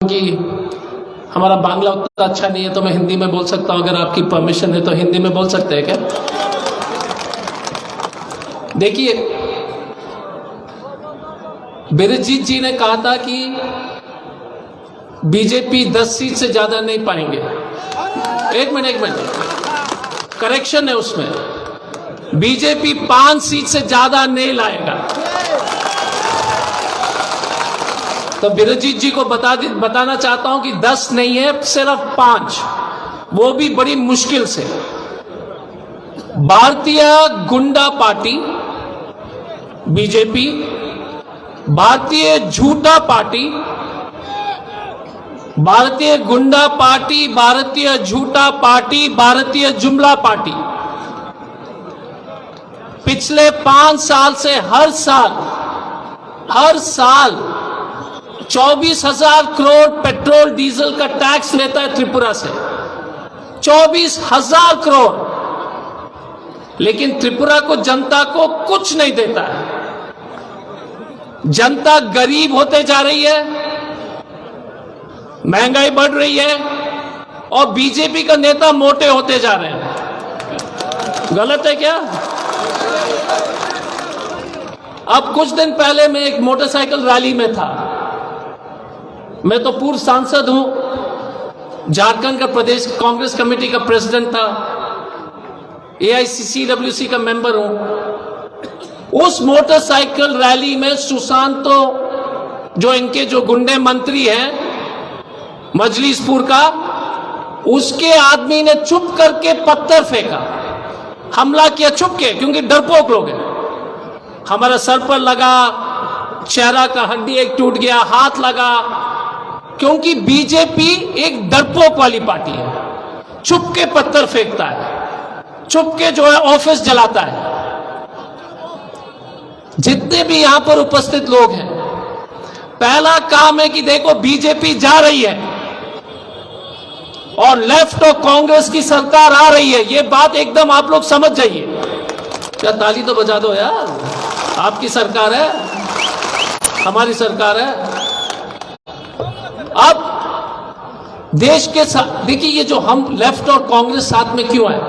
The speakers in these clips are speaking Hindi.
कि हमारा बांग्ला उतना अच्छा नहीं है तो मैं हिंदी में बोल सकता हूं, अगर आपकी परमिशन है तो हिंदी में बोल सकते हैं क्या? देखिए, बिरजीत जी ने कहा था कि बीजेपी 10 सीट से ज्यादा नहीं पाएंगे। एक मिनट, करेक्शन है उसमें, बीजेपी 5 सीट से ज्यादा नहीं लाएगा। तो बिरजीत जी को बताना चाहता हूं कि 10 नहीं है, सिर्फ 5, वो भी बड़ी मुश्किल से। भारतीय गुंडा पार्टी बीजेपी, भारतीय झूठा पार्टी, भारतीय गुंडा पार्टी, भारतीय झूठा पार्टी, भारतीय जुमला पार्टी पिछले 5 साल से हर साल 24,000 करोड़ पेट्रोल डीजल का टैक्स लेता है त्रिपुरा से, 24,000 करोड़। लेकिन त्रिपुरा को, जनता को कुछ नहीं देता है। जनता गरीब होते जा रही है, महंगाई बढ़ रही है और बीजेपी का नेता मोटे होते जा रहे हैं। गलत है क्या? अब कुछ दिन पहले मैं एक मोटरसाइकिल रैली में था। मैं तो पूर्व सांसद हूं, झारखंड का प्रदेश कांग्रेस कमेटी का प्रेसिडेंट था, AICCWC का मेंबर हूं। उस मोटरसाइकिल रैली में सुशांतो, जो गुंडे मंत्री हैं मजलिसपुर का, उसके आदमी ने चुप करके पत्थर फेंका, हमला किया चुप के, क्योंकि डरपोक लोग हैं। हमारा सर पर लगा, चेहरा का हड्डी एक टूट गया, हाथ लगा, क्योंकि बीजेपी एक डरपोक वाली पार्टी है। चुप के पत्थर फेंकता है, चुप के जो है ऑफिस जलाता है। जितने भी यहां पर उपस्थित लोग हैं, पहला काम है कि देखो बीजेपी जा रही है और लेफ्ट और कांग्रेस की सरकार आ रही है। ये बात एकदम आप लोग समझ जाइए। क्या ताली तो बजा दो यार, आपकी सरकार है, हमारी सरकार है। अब देश के साथ देखिए, ये जो हम लेफ्ट और कांग्रेस साथ में क्यों है,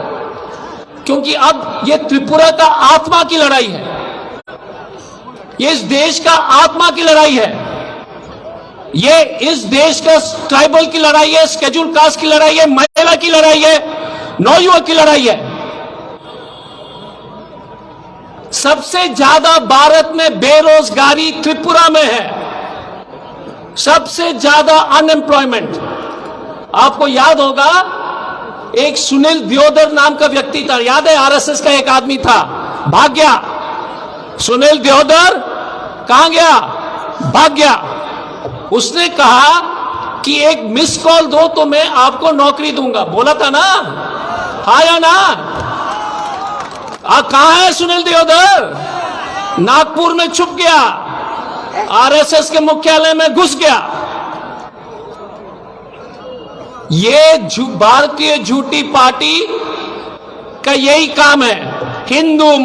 क्योंकि अब ये त्रिपुरा का आत्मा की लड़ाई है, ये इस देश का आत्मा की लड़ाई है, ये इस देश का ट्राइबल की लड़ाई है, शेड्यूल कास्ट की लड़ाई है, महिला की लड़ाई है, नौयुवक की लड़ाई है। सबसे ज्यादा भारत में बेरोजगारी त्रिपुरा में है, सबसे ज्यादा अनएम्प्लॉयमेंट। आपको याद होगा, एक सुनील दियोदर नाम का व्यक्ति था, याद है? RSS का एक आदमी था, भाग गया। सुनील दियोदर कहां गया? भाग गया। उसने कहा कि एक मिस कॉल दो तो मैं आपको नौकरी दूंगा, बोला था ना, हाँ या ना? कहां है सुनील दियोदर? नागपुर में छुप गया, RSS के मुख्यालय में घुस गया। ये भारतीय झूठी पार्टी का यही काम है, हिंदू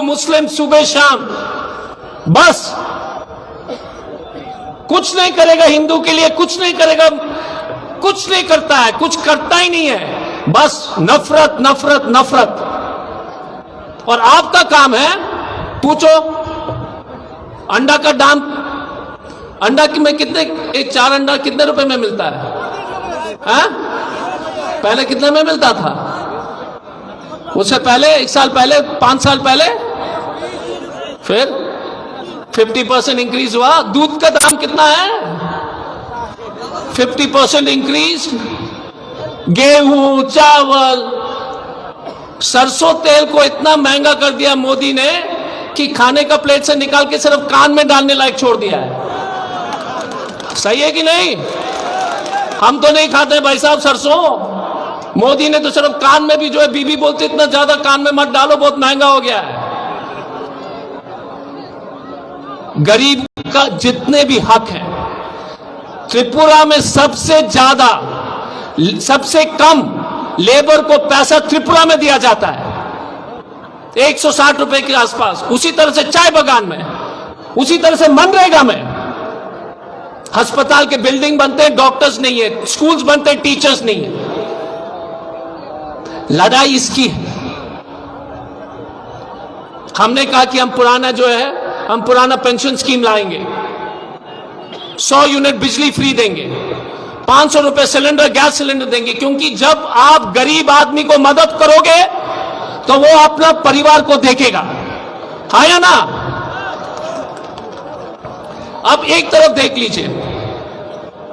मुस्लिम सुबह शाम, बस कुछ नहीं करेगा हिंदू के लिए, कुछ नहीं करेगा, कुछ नहीं करता है, कुछ करता ही नहीं है, बस नफरत नफरत नफरत। और आपका काम है, पूछो अंडा का दाम, अंडा की में कितने, एक 4 अंडा कितने रुपए में मिलता है? पहले कितने में मिलता था? उससे पहले 1 साल पहले, 5 साल पहले, फिर 50% इंक्रीज हुआ। दूध का दाम कितना है? 50% इंक्रीज। गेहूं, चावल, सरसों तेल को इतना महंगा कर दिया मोदी ने कि खाने का प्लेट से निकाल के सिर्फ कान में डालने लायक छोड़ दिया है। सही है कि नहीं? हम तो नहीं खाते भाई साहब सरसों, मोदी ने तो सिर्फ कान में भी, जो है बीबी बोलती इतना ज्यादा कान में मत डालो, बहुत महंगा हो गया है। गरीब का जितने भी हक है, त्रिपुरा में सबसे ज्यादा, सबसे कम लेबर को पैसा त्रिपुरा में दिया जाता है, 160 रुपए के आसपास। उसी तरह से चाय बगान में, उसी तरह से मनरेगा में, अस्पताल के बिल्डिंग बनते हैं, डॉक्टर्स नहीं है, स्कूल्स बनते हैं, टीचर्स नहीं है। लड़ाई इसकी है। हमने कहा कि हम पुराना पेंशन स्कीम लाएंगे, 100 यूनिट बिजली फ्री देंगे, 500 रुपए सिलेंडर, गैस सिलेंडर देंगे, क्योंकि जब आप गरीब आदमी को मदद करोगे तो वो अपना परिवार को देखेगा, हाँ या ना? अब एक तरफ देख लीजिए,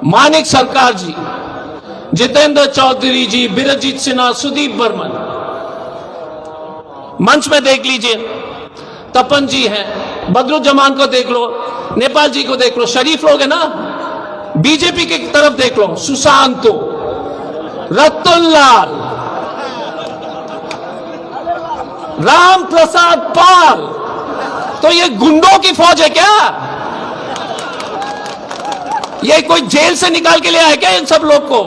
मानिक सरकार जी, जितेंद्र चौधरी जी, बिरजीत सिन्हा, सुदीप बर्मन, मंच में देख लीजिए, तपन जी हैं, बदरुज्जमान को देख लो, नेपाल जी को देख लो, शरीफ लोग है ना। बीजेपी की तरफ देख लो, सुशांतो, रतनलाल, राम प्रसाद पाल, तो ये गुंडों की फौज है क्या? ये कोई जेल से निकाल के ले आया क्या इन सब लोग को?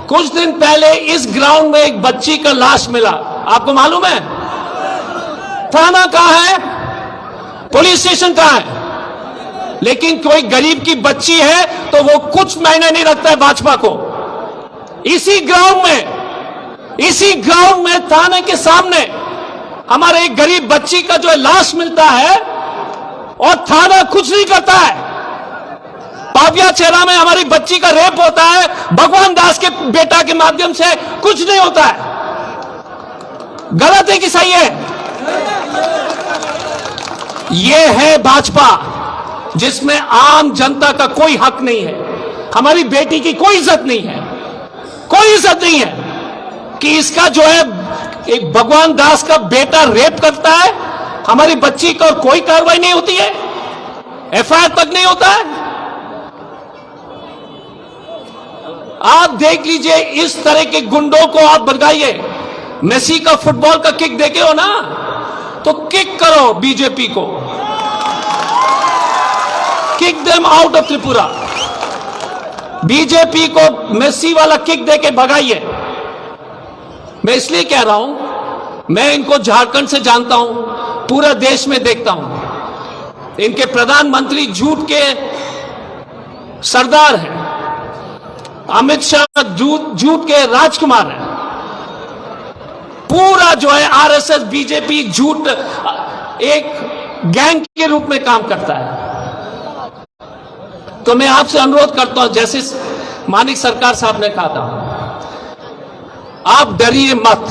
कुछ दिन पहले इस ग्राउंड में एक बच्ची का लाश मिला, आपको मालूम है? थाना कहां है, पुलिस स्टेशन कहां है, लेकिन कोई गरीब की बच्ची है तो वो कुछ मायने नहीं रखता है भाजपा को। इसी ग्राउंड में थाने के सामने हमारे एक गरीब बच्ची का जो है लाश मिलता है और थाना कुछ नहीं करता है। पाविया चेहरा में हमारी बच्ची का रेप होता है, भगवान दास के बेटा के माध्यम से कुछ नहीं होता है। गलत है कि सही है? यह है भाजपा, जिसमें आम जनता का कोई हक नहीं है, हमारी बेटी की कोई इज्जत नहीं है, कोई इज्जत नहीं है कि इसका जो है एक भगवान दास का बेटा रेप करता है, हमारी बच्ची को कोई कार्रवाई नहीं होती है, एफआईआर तक नहीं होता है। आप देख लीजिए, इस तरह के गुंडों को आप भगाइए। मेसी का फुटबॉल का किक देखे हो ना, तो किक करो बीजेपी को, kick them out of Tripura. BJP को मेसी वाला किक देके भगाइए। मैं इसलिए कह रहा हूं, मैं इनको झारखंड से जानता हूं, पूरा देश में देखता हूं। इनके प्रधानमंत्री झूठ के सरदार हैं, अमित शाह झूठ के राजकुमार हैं, पूरा जो है आरएसएस बीजेपी झूठ एक गैंग के रूप में काम करता है। तो मैं आपसे अनुरोध करता हूं, जैसे मानिक सरकार साहब ने कहा था, आप डरिए मत।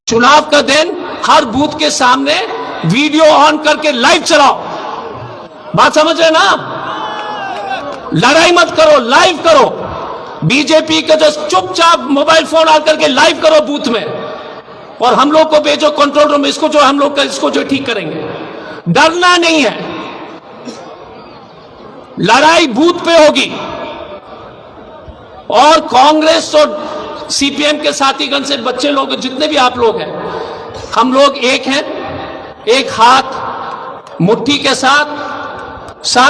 चुनाव का दिन हर बूथ के सामने वीडियो ऑन करके लाइव चलाओ। बात समझ रहे ना? लड़ाई मत करो, लाइव करो। बीजेपी का जो चुपचाप मोबाइल फोन ऑन करके लाइव करो बूथ में, और हम लोग को भेजो कंट्रोल रूम, इसको जो हम लोग का इसको जो ठीक करेंगे। डरना नहीं है, लड़ाई बूथ पे होगी। और कांग्रेस और सीपीएम के साथीगण से बच्चे लोग, जितने भी आप लोग हैं, हम लोग एक हैं, एक हाथ मुट्ठी के साथ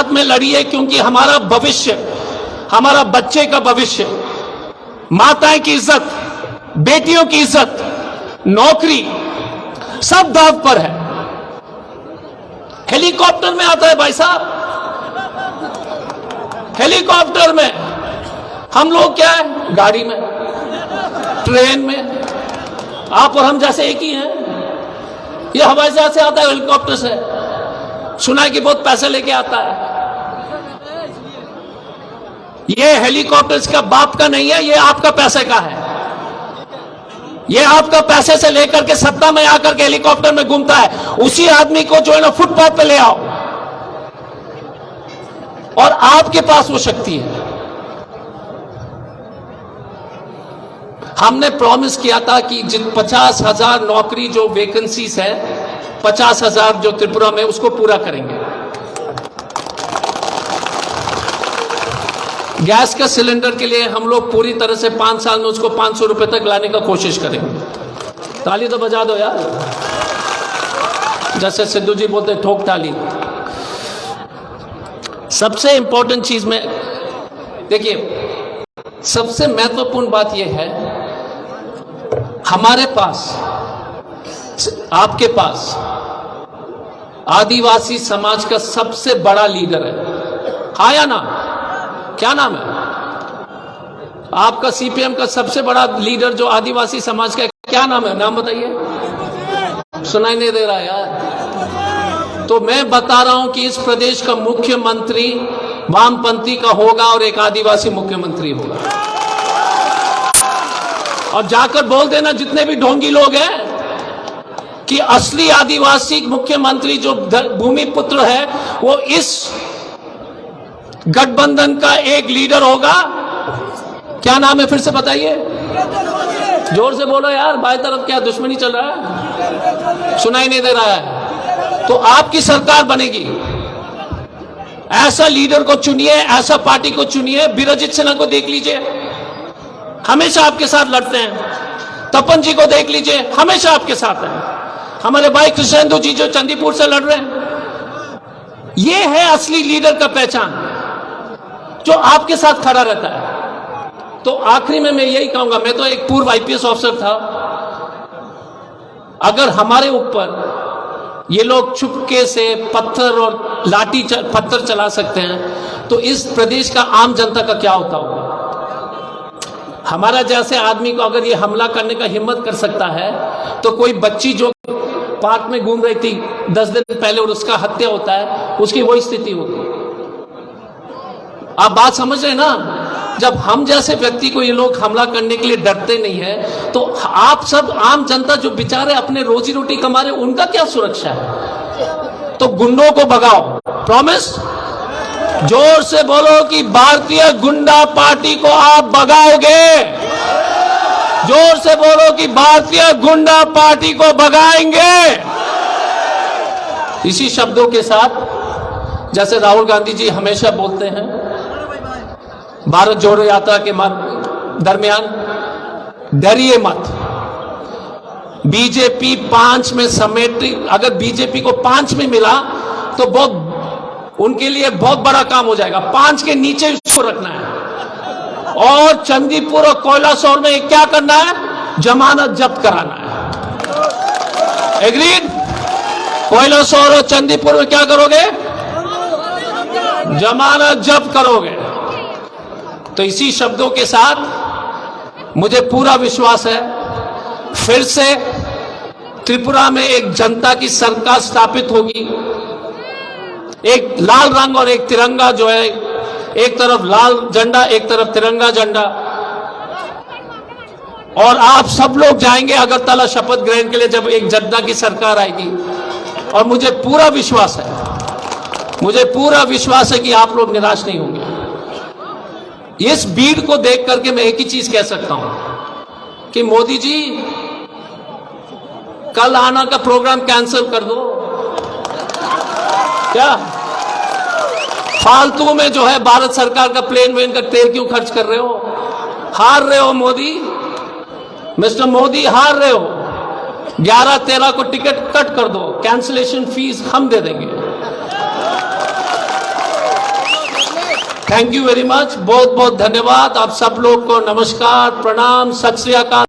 में लड़िए, क्योंकि हमारा भविष्य, हमारा बच्चे का भविष्य, माताएं की इज्जत, बेटियों की इज्जत, नौकरी सब दांव पर है। हेलीकॉप्टर में आता है भाई साहब, हेलीकॉप्टर में। हम लोग क्या है, गाड़ी में, ट्रेन में। आप और हम जैसे एक ही हैं। ये हवाई जहाज से आता है, हेलीकॉप्टर से। सुना है कि बहुत पैसे लेके आता है। ये हेलीकॉप्टर इसका बाप का नहीं है, ये आपका पैसे का है। ये आपका पैसे से लेकर के सत्ता में आकर के हेलीकॉप्टर में घूमता है। उसी आदमी को जो है ना फुटपाथ पे ले आओ, और आपके पास वो शक्ति है। हमने प्रॉमिस किया था कि जिन 50,000 नौकरी जो वैकेंसीज है, 50,000 जो त्रिपुरा में, उसको पूरा करेंगे। गैस का सिलेंडर के लिए हम लोग पूरी तरह से 5 साल में उसको 500 रुपए तक लाने का कोशिश करेंगे। ताली तो बजा दो यार, जैसे सिद्धू जी बोलते ठोक ताली। सबसे इंपॉर्टेंट चीज में देखिए, सबसे महत्वपूर्ण बात यह है, हमारे पास, आपके पास आदिवासी समाज का सबसे बड़ा लीडर है, हाँ या ना? क्या नाम है आपका? सीपीएम का सबसे बड़ा लीडर जो आदिवासी समाज का, क्या नाम है? नाम बताइए। सुनाई नहीं दे रहा यार। तो मैं बता रहा हूं कि इस प्रदेश का मुख्यमंत्री वामपंथी का होगा और एक आदिवासी मुख्यमंत्री होगा। और जाकर बोल देना जितने भी ढोंगी लोग हैं कि असली आदिवासी मुख्यमंत्री जो भूमिपुत्र है वो इस गठबंधन का एक लीडर होगा। क्या नाम है फिर से बताइए, जोर से बोलो यार। बाएं तरफ क्या दुश्मनी चल रहा है? सुनाई नहीं दे रहा है। तो आपकी सरकार बनेगी, ऐसा लीडर को चुनिए, ऐसा पार्टी को चुनिए। बीरजित सिन्हा को देख लीजिए, हमेशा आपके साथ लड़ते हैं। तपन जी को देख लीजिए, हमेशा आपके साथ हैं। हमारे भाई कृष्णेंदु जी जो चंदीपुर से लड़ रहे हैं, ये है असली लीडर का पहचान, जो आपके साथ खड़ा रहता है। तो आखिरी में मैं यही कहूंगा, मैं तो एक पूर्व आईपीएस ऑफिसर था। अगर हमारे ऊपर ये लोग चुपके से पत्थर और लाठी पत्थर चला सकते हैं, तो इस प्रदेश का आम जनता का क्या होता होगा? हमारा जैसे आदमी को अगर ये हमला करने का हिम्मत कर सकता है, तो कोई बच्ची जो पार्क में घूम रही थी 10 दिन पहले और उसका हत्या होता है, उसकी वही स्थिति होगी। आप बात समझ रहे हैं ना? जब हम जैसे व्यक्ति को ये लोग हमला करने के लिए डरते नहीं है, तो आप सब आम जनता जो बेचारे अपने रोजी रोटी कमा रहे, उनका क्या सुरक्षा है? तो गुंडों को भगाओ, प्रॉमिस। जोर से बोलो कि भारतीय गुंडा पार्टी को आप भगाओगे। जोर से बोलो कि भारतीय गुंडा पार्टी को भगाएंगे। इसी शब्दों के साथ, जैसे राहुल गांधी जी हमेशा बोलते हैं, भारत जोड़ो यात्रा के दरमियान, डरिए मत। बीजेपी 5 में समेट, अगर बीजेपी को 5 में मिला तो बहुत उनके लिए बहुत बड़ा काम हो जाएगा। 5 के नीचे उसको रखना है। और चंदीपुर और कोयलासौर में क्या करना है? जमानत जब्त कराना है। एग्रीड? कोयलासौर और चंदीपुर में क्या करोगे? जमानत जब्त करोगे। तो इसी शब्दों के साथ मुझे पूरा विश्वास है, फिर से त्रिपुरा में एक जनता की सरकार स्थापित होगी। एक लाल रंग और एक तिरंगा जो है, एक तरफ लाल झंडा, एक तरफ तिरंगा झंडा। और आप सब लोग जाएंगे अगरतला शपथ ग्रहण के लिए, जब एक जनता की सरकार आएगी। और मुझे पूरा विश्वास है, मुझे पूरा विश्वास है कि आप लोग निराश नहीं होंगे। इस भीड़ को देख करके मैं एक ही चीज कह सकता हूं कि मोदी जी, कल आना का प्रोग्राम कैंसिल कर दो। क्या फालतू में जो है भारत सरकार का प्लेन वेन का तेल क्यों खर्च कर रहे हो? हार रहे हो मोदी, मिस्टर मोदी, हार रहे हो। 11-13 को टिकट कट कर दो, कैंसिलेशन फीस हम दे देंगे। थैंक यू वेरी मच, बहुत बहुत धन्यवाद। आप सब लोग को नमस्कार, प्रणाम, सत श्री अकाल।